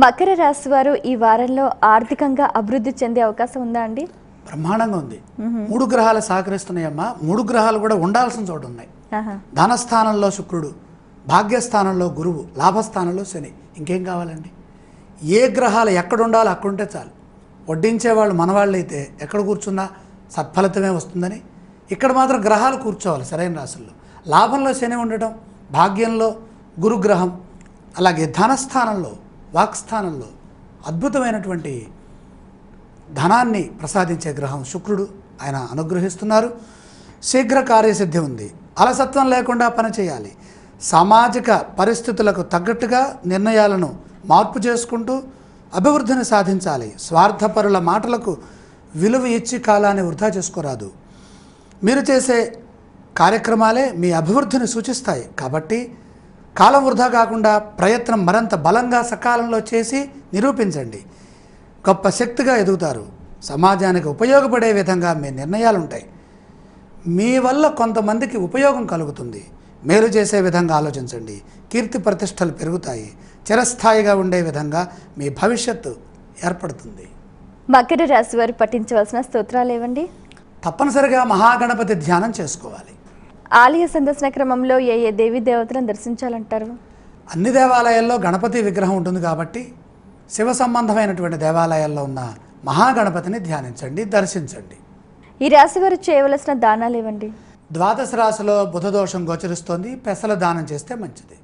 మకర రాశి వారు ఈ వారంలో ఆర్థికంగా అభివృద్ధి చెందే అవకాశం ఉందా అండి? బ్రహ్మాండంగా ఉంది. 3 గ్రహాలు సహకరిస్తున్నాయమ్మా. 3 గ్రహాలు కూడా ఉండాల్సిన చోటు ఉన్నాయి. ధనస్థానంలో శుక్రుడు, భాగ్యస్థానంలో గురువు, లాభస్థానంలో శని. ఇంకేం కావాలండి? ఏ గ్రహాలు ఎక్కడ ఉండాలో అక్కడ ఉంటే చాలు. వడ్డించేవాళ్ళు మనవాళ్ళు అయితే ఎక్కడ కూర్చున్నా సత్ఫలితమే వస్తుందని ఇక్కడ మాత్రం గ్రహాలు కూర్చోవాలి సరైన రాశుల్లో. లాభంలో శని ఉండటం, భాగ్యంలో గురుగ్రహం, అలాగే ధనస్థానంలో వాక్స్థానంలో అద్భుతమైనటువంటి ధనాన్ని ప్రసాదించే గ్రహం శుక్రుడు. ఆయన అనుగ్రహిస్తున్నారు. శీఘ్ర కార్యసిద్ధి ఉంది. అలసత్వం లేకుండా పనిచేయాలి. సామాజిక పరిస్థితులకు తగ్గట్టుగా నిర్ణయాలను మార్పు చేసుకుంటూ అభివృద్ధిని సాధించాలి. స్వార్థపరుల మాటలకు విలువ ఇచ్చి కాలాన్ని వృధా చేసుకోరాదు. మీరు చేసే కార్యక్రమాలే మీ అభివృద్ధిని సూచిస్తాయి. కాబట్టి కాలం వృధా కాకుండా ప్రయత్నం మరింత బలంగా సకాలంలో చేసి నిరూపించండి. గొప్ప శక్తిగా ఎదుగుతారు. సమాజానికి ఉపయోగపడే విధంగా మీ నిర్ణయాలు ఉంటాయి. మీ వల్ల కొంతమందికి ఉపయోగం కలుగుతుంది. మేలు చేసే విధంగా ఆలోచించండి. కీర్తి ప్రతిష్టలు పెరుగుతాయి. చిరస్థాయిగా ఉండే విధంగా మీ భవిష్యత్తు ఏర్పడుతుంది. మకర రాశి వారు పఠించవలసిన స్తోత్రాలు ఏవండి? తప్పనిసరిగా మహాగణపతి ధ్యానం చేసుకోవాలి. ఆలయ సందర్శన క్రమంలో ఏ ఏ దేవీ దేవతలను దర్శించాలంటారు? అన్ని దేవాలయాల్లో గణపతి విగ్రహం ఉంటుంది కాబట్టి శివ సంబంధమైనటువంటి దేవాలయాల్లో ఉన్న మహాగణపతిని ధ్యానించండి, దర్శించండి. ఈ రాశి వారు చేయవలసిన దానాలు ఏవండి? ద్వాదశ రాశిలో బుధదోషం గోచరిస్తోంది. పెసల దానం చేస్తే మంచిది.